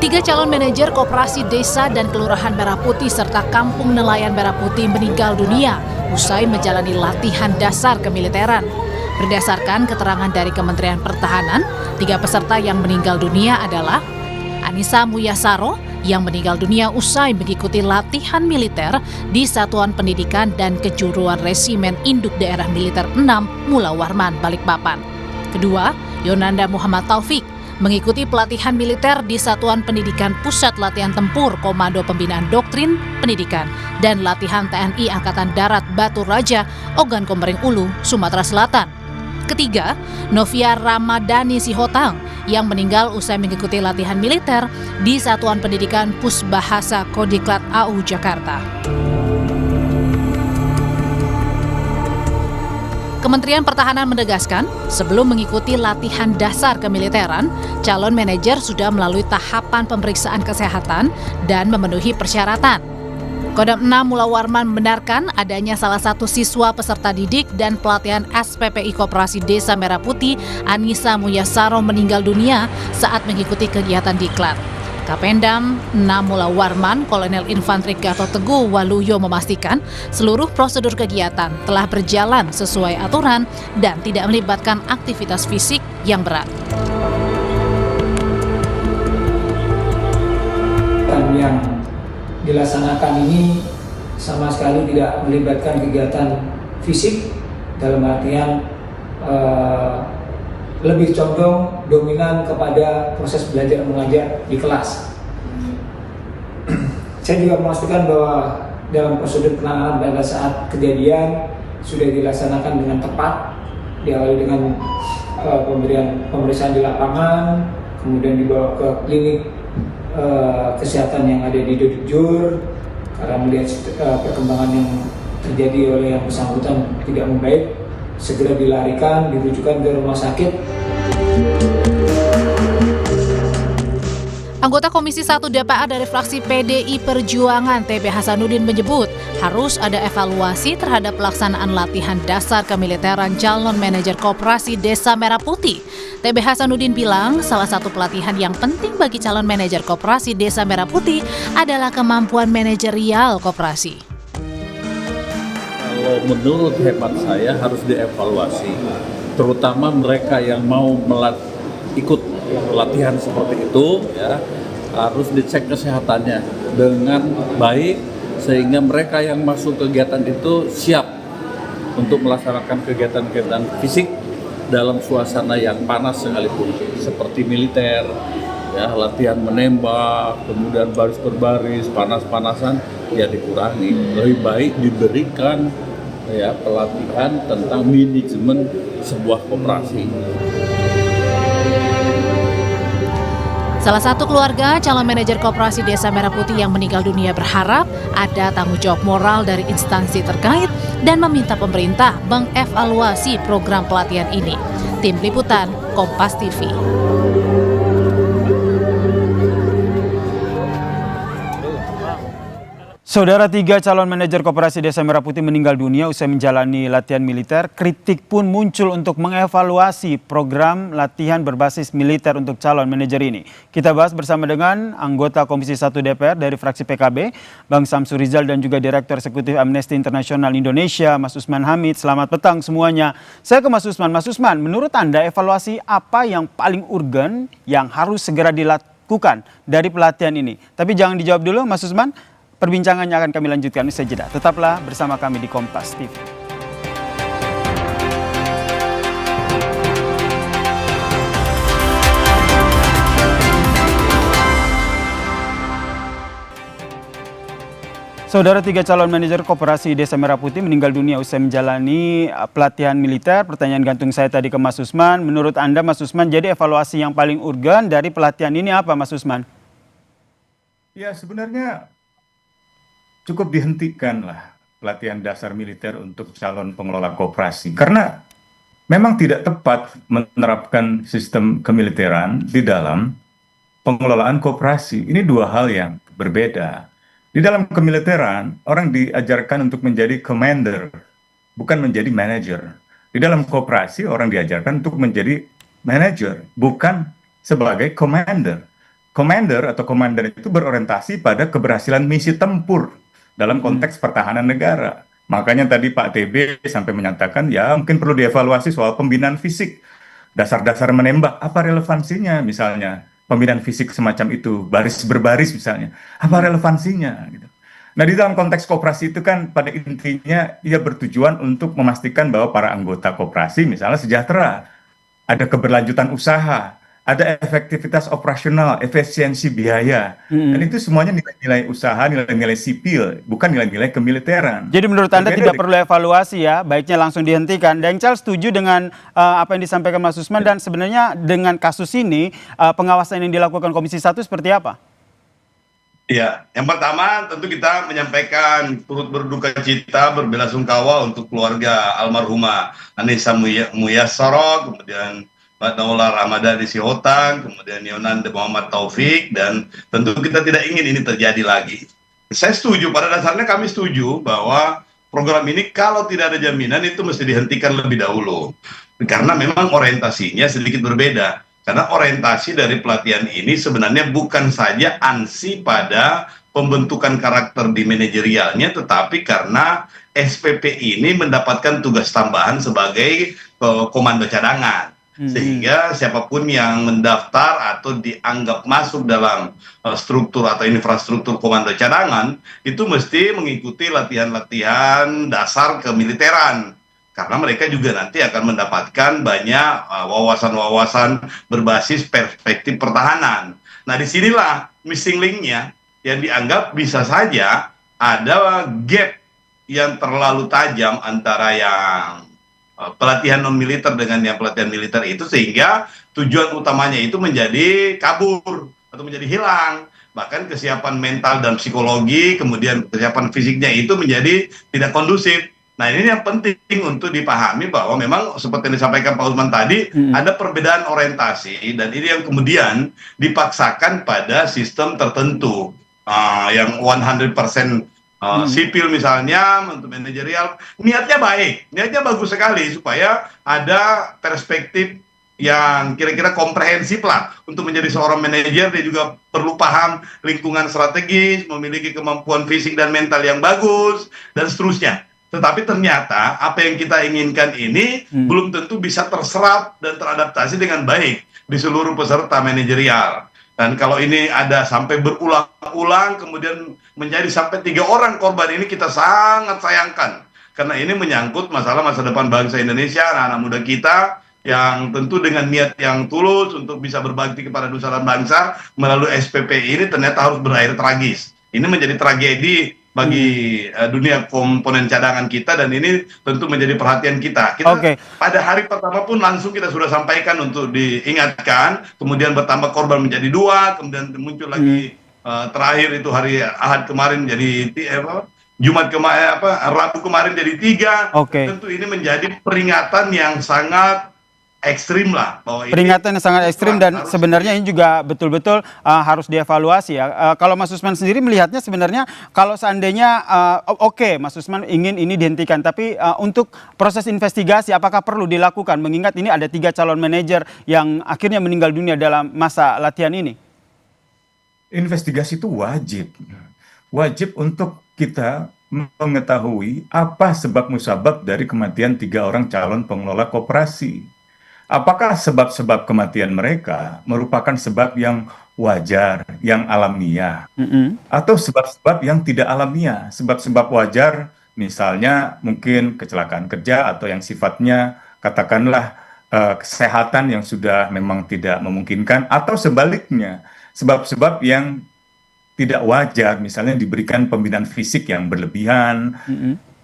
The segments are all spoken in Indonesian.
Tiga calon manajer koperasi desa dan kelurahan Merah Putih serta kampung nelayan Merah Putih meninggal dunia usai menjalani latihan dasar kemiliteran. Berdasarkan keterangan dari Kementerian Pertahanan, tiga peserta yang meninggal dunia adalah Anissa Muyasaro yang meninggal dunia usai mengikuti latihan militer di Satuan Pendidikan dan Kejuruan Resimen Induk Daerah Militer 6 Mula Warman, Balikpapan. Kedua, Yonanda Muhammad Taufik mengikuti pelatihan militer di Satuan Pendidikan Pusat Latihan Tempur Komando Pembinaan Doktrin Pendidikan dan Latihan TNI Angkatan Darat Batu Raja, Ogan Komering Ulu, Sumatera Selatan. Ketiga, Novia Ramadhani Sihotang yang meninggal usai mengikuti latihan militer di Satuan Pendidikan Pusbahasa Kodiklat AU Jakarta. Kementerian Pertahanan menegaskan, sebelum mengikuti latihan dasar kemiliteran, calon manajer sudah melalui tahapan pemeriksaan kesehatan dan memenuhi persyaratan. Kodam 6 Mula Warman membenarkan adanya salah satu siswa peserta didik dan pelatihan SPPI Koperasi Desa Merah Putih, Anissa Muyasaro, meninggal dunia saat mengikuti kegiatan diklat. Kapendam 6 Mula Warman, Kolonel Infanteri Gatot Teguh Waluyo memastikan seluruh prosedur kegiatan telah berjalan sesuai aturan dan tidak melibatkan aktivitas fisik yang berat. Yang dilaksanakan ini sama sekali tidak melibatkan kegiatan fisik, dalam artian lebih condong dominan kepada proses belajar mengajar di kelas. Saya juga memastikan bahwa dalam prosedur penanganan pada saat kejadian sudah dilaksanakan dengan tepat, diawali dengan pemeriksaan di lapangan, kemudian dibawa ke klinik kesehatan yang ada di Dodjur karena melihat perkembangan yang terjadi oleh yang bersangkutan tidak membaik, segera dilarikan, dirujukan ke rumah sakit. Anggota Komisi 1 DPR dari fraksi PDI Perjuangan TB Hasanuddin menyebut harus ada evaluasi terhadap pelaksanaan latihan dasar kemiliteran calon manajer koperasi Desa Merah Putih. TB Hasanuddin bilang salah satu pelatihan yang penting bagi calon manajer koperasi Desa Merah Putih adalah kemampuan manajerial koperasi. Kalau menurut hemat saya harus dievaluasi, terutama mereka yang mau ikut latihan seperti itu, ya harus dicek kesehatannya dengan baik sehingga mereka yang masuk kegiatan itu siap untuk melaksanakan kegiatan-kegiatan fisik dalam suasana yang panas sekalipun, seperti militer, ya latihan menembak, kemudian baris per baris, panas-panasan ya dikurangi. Lebih baik diberikan ya pelatihan tentang manajemen sebuah koperasi. Salah satu keluarga calon manajer koperasi Desa Merah Putih yang meninggal dunia berharap ada tanggung jawab moral dari instansi terkait dan meminta pemerintah mengevaluasi program pelatihan ini. Tim Liputan, Kompas TV. Saudara, tiga calon manajer koperasi Desa Merah Putih meninggal dunia usai menjalani latihan militer. Kritik pun muncul untuk mengevaluasi program latihan berbasis militer untuk calon manajer ini. Kita bahas bersama dengan anggota Komisi 1 DPR dari fraksi PKB, Bang Samsur Rizal, dan juga Direktur Eksekutif Amnesty International Indonesia, Mas Usman Hamid. Selamat petang semuanya. Saya ke Mas Usman. Mas Usman, menurut Anda evaluasi apa yang paling urgen yang harus segera dilakukan dari pelatihan ini? Tapi jangan dijawab dulu, Mas Usman. Perbincangannya akan kami lanjutkan usai jeda. Tetaplah bersama kami di Kompas TV. Saudara, tiga calon manajer koperasi Desa Merah Putih meninggal dunia usai menjalani pelatihan militer. Pertanyaan gantung saya tadi ke Mas Usman. Menurut Anda, Mas Usman, jadi evaluasi yang paling urgen dari pelatihan ini apa, Mas Usman? Ya, sebenarnya cukup dihentikanlah pelatihan dasar militer untuk calon pengelola koperasi. Karena memang tidak tepat menerapkan sistem kemiliteran di dalam pengelolaan koperasi. Ini dua hal yang berbeda. Di dalam kemiliteran, orang diajarkan untuk menjadi commander, bukan menjadi manager. Di dalam koperasi, orang diajarkan untuk menjadi manager, bukan sebagai commander. commander atau komandan itu berorientasi pada keberhasilan misi tempur dalam konteks pertahanan negara. Makanya tadi Pak TB sampai menyatakan ya mungkin perlu dievaluasi soal pembinaan fisik, dasar-dasar menembak, apa relevansinya misalnya pembinaan fisik semacam itu, baris berbaris misalnya, apa relevansinya gitu. Nah, di dalam konteks koperasi itu kan pada intinya ia bertujuan untuk memastikan bahwa para anggota koperasi misalnya sejahtera, ada keberlanjutan usaha, ada efektivitas operasional, efisiensi biaya. Dan itu semuanya nilai-nilai usaha, nilai-nilai sipil, bukan nilai-nilai kemiliteran. Jadi menurut Anda Berbeda tidak dengan- perlu evaluasi ya, baiknya langsung dihentikan. Dan Charles setuju dengan apa yang disampaikan Mas Usman, dan sebenarnya dengan kasus ini pengawasan yang dilakukan Komisi 1 seperti apa? Ya, yang pertama tentu kita menyampaikan turut berduka cita, berbelasungkawa untuk keluarga almarhumah Anissa Muyassaro, kemudian Mbak Naula Ramadhani Sihotang, kemudian Yonanda Muhammad Taufik, dan tentu kita tidak ingin ini terjadi lagi. Saya setuju, pada dasarnya kami setuju bahwa program ini kalau tidak ada jaminan itu mesti dihentikan lebih dahulu. Karena memang orientasinya sedikit berbeda. Karena orientasi dari pelatihan ini sebenarnya bukan saja ansi pada pembentukan karakter di manajerialnya, tetapi karena SPP ini mendapatkan tugas tambahan sebagai komando cadangan. Sehingga siapapun yang mendaftar atau dianggap masuk dalam struktur atau infrastruktur komando cadangan itu mesti mengikuti latihan-latihan dasar kemiliteran. Karena mereka juga nanti akan mendapatkan banyak wawasan-wawasan berbasis perspektif pertahanan. Nah, disinilah missing link-nya yang dianggap bisa saja ada gap yang terlalu tajam antara yang pelatihan non-militer dengan yang pelatihan militer itu, sehingga tujuan utamanya itu menjadi kabur atau menjadi hilang. Bahkan kesiapan mental dan psikologi, kemudian kesiapan fisiknya itu menjadi tidak kondusif. Nah, ini yang penting untuk dipahami bahwa memang seperti yang disampaikan Pak Usman tadi, ada perbedaan orientasi, dan ini yang kemudian dipaksakan pada sistem tertentu yang 100% sipil misalnya untuk manajerial, niatnya baik, niatnya bagus sekali supaya ada perspektif yang kira-kira komprehensif lah untuk menjadi seorang manajer. Dia juga perlu paham lingkungan strategis, memiliki kemampuan fisik dan mental yang bagus, dan seterusnya. Tetapi ternyata apa yang kita inginkan ini belum tentu bisa terserap dan teradaptasi dengan baik di seluruh peserta manajerial. Dan kalau ini ada sampai berulang-ulang, kemudian menjadi sampai 3 orang korban, ini kita sangat sayangkan. Karena ini menyangkut masalah masa depan bangsa Indonesia, anak-anak muda kita, yang tentu dengan niat yang tulus untuk bisa berbakti kepada nusa dan bangsa melalui SPP ini ternyata harus berakhir tragis. Ini menjadi tragedi bagi dunia komponen cadangan kita, dan ini tentu menjadi perhatian kita. Kita pada hari pertama pun langsung kita sudah sampaikan untuk diingatkan, kemudian bertambah korban menjadi 2, kemudian muncul lagi terakhir itu hari Ahad kemarin jadi Jumat kemarin Rabu kemarin jadi 3. Tentu ini menjadi peringatan yang sangat ekstrim lah, bahwa peringatan yang sangat ekstrim, dan sebenarnya ini juga betul-betul harus dievaluasi ya. Kalau Mas Usman sendiri melihatnya sebenarnya kalau seandainya Mas Usman ingin ini dihentikan, tapi untuk proses investigasi apakah perlu dilakukan, mengingat ini ada 3 calon manajer yang akhirnya meninggal dunia dalam masa latihan ini? Investigasi itu wajib untuk kita mengetahui apa sebab musabab dari kematian 3 orang calon pengelola koperasi. Apakah sebab-sebab kematian mereka merupakan sebab yang wajar, yang alamiah, atau sebab-sebab yang tidak alamiah? Sebab-sebab wajar misalnya mungkin kecelakaan kerja, atau yang sifatnya katakanlah kesehatan yang sudah memang tidak memungkinkan, atau sebaliknya sebab-sebab yang tidak wajar, misalnya diberikan pembinaan fisik yang berlebihan.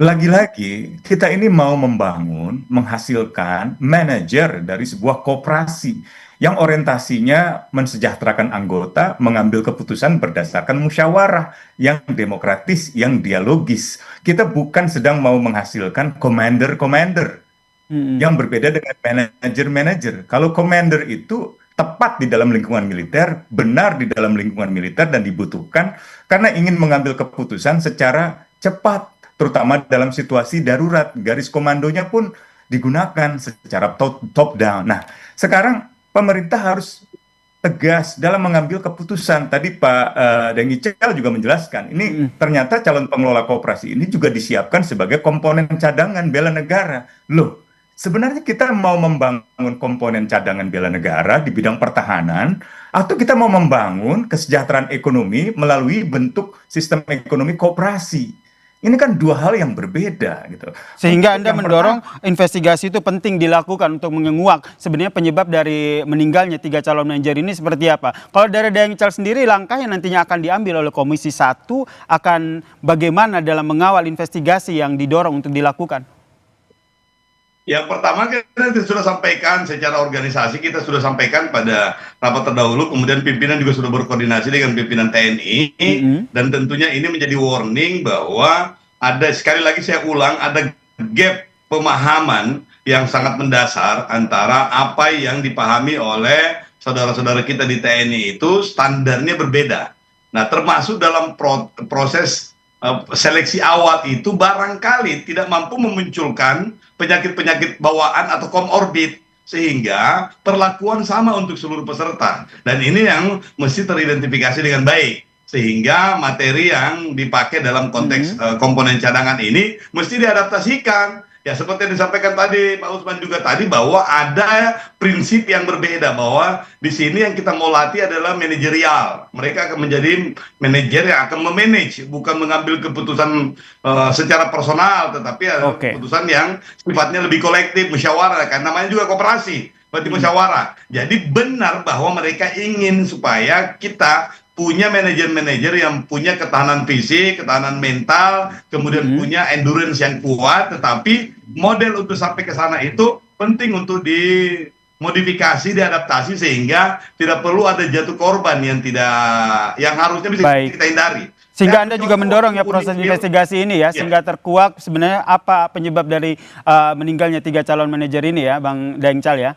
Lagi-lagi kita ini mau membangun, menghasilkan manajer dari sebuah koperasi yang orientasinya mensejahterakan anggota, mengambil keputusan berdasarkan musyawarah yang demokratis, yang dialogis. Kita bukan sedang mau menghasilkan commander-commander yang berbeda dengan manajer-manajer. Kalau commander itu tepat di dalam lingkungan militer, benar di dalam lingkungan militer, dan dibutuhkan karena ingin mengambil keputusan secara cepat, terutama dalam situasi darurat. Garis komandonya pun digunakan secara top down. Nah, sekarang pemerintah harus tegas dalam mengambil keputusan. Tadi Pak Deng Icel juga menjelaskan, ini ternyata calon pengelola koperasi ini juga disiapkan sebagai komponen cadangan bela negara. Loh, sebenarnya kita mau membangun komponen cadangan bela negara di bidang pertahanan, atau kita mau membangun kesejahteraan ekonomi melalui bentuk sistem ekonomi koperasi. Ini kan dua hal yang berbeda gitu. Sehingga Anda mendorong investigasi itu penting dilakukan untuk menguak sebenarnya penyebab dari meninggalnya 3 calon manajer ini seperti apa. Kalau dari Deng Icel sendiri, langkah yang nantinya akan diambil oleh Komisi 1 akan bagaimana dalam mengawal investigasi yang didorong untuk dilakukan? Yang pertama kita sudah sampaikan secara organisasi, kita sudah sampaikan pada rapat terdahulu, kemudian pimpinan juga sudah berkoordinasi dengan pimpinan TNI, dan tentunya ini menjadi warning bahwa ada, sekali lagi saya ulang, ada gap pemahaman yang sangat mendasar antara apa yang dipahami oleh saudara-saudara kita di TNI itu standarnya berbeda. Nah, termasuk dalam proses seleksi awal itu barangkali tidak mampu memunculkan penyakit-penyakit bawaan atau komorbid, sehingga perlakuan sama untuk seluruh peserta, dan ini yang mesti teridentifikasi dengan baik, sehingga materi yang dipakai dalam konteks komponen cadangan ini mesti diadaptasikan. Ya, seperti yang disampaikan tadi Pak Usman juga tadi, bahwa ada prinsip yang berbeda, bahwa di sini yang kita mau latih adalah manajerial. Mereka akan menjadi manajer yang akan memanage, bukan mengambil keputusan secara personal, tetapi ada keputusan yang sifatnya lebih kolektif, musyawarah, kan namanya juga koperasi, berarti musyawarah. Jadi benar bahwa mereka ingin supaya kita punya manajer-manajer yang punya ketahanan fisik, ketahanan mental, kemudian punya endurance yang kuat, tetapi model untuk sampai ke sana itu penting untuk dimodifikasi, diadaptasi, sehingga tidak perlu ada jatuh korban yang harusnya bisa kita hindari. Sehingga Anda juga mendorong ya proses investigasi ini ya, sehingga terkuak sebenarnya apa penyebab dari meninggalnya 3 calon manajer ini ya, Bang Deng Icel ya.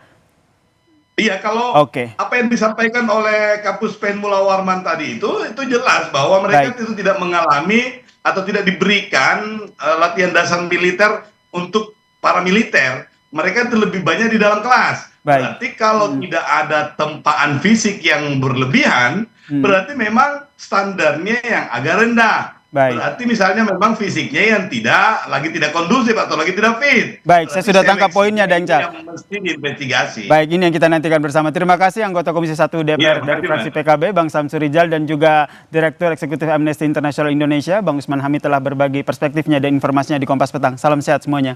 Iya, kalau apa yang disampaikan oleh Kapus Pen Mula Warman tadi itu jelas bahwa mereka itu tidak mengalami atau tidak diberikan latihan dasar militer untuk para militer. Mereka itu lebih banyak di dalam kelas. Berarti kalau tidak ada tempaan fisik yang berlebihan, berarti memang standarnya yang agak rendah. Berarti misalnya memang fisiknya yang tidak kondusif atau lagi tidak fit. Baik, saya sudah tangkap poinnya, Deng Icel. Yang mesti diinvestigasi. Baik, ini yang kita nantikan bersama. Terima kasih anggota Komisi 1 DPR dari fraksi PKB, Bang Samsur Rijal, dan juga Direktur Eksekutif Amnesty International Indonesia, Bang Usman Hamid, telah berbagi perspektifnya dan informasinya di Kompas Petang. Salam sehat semuanya.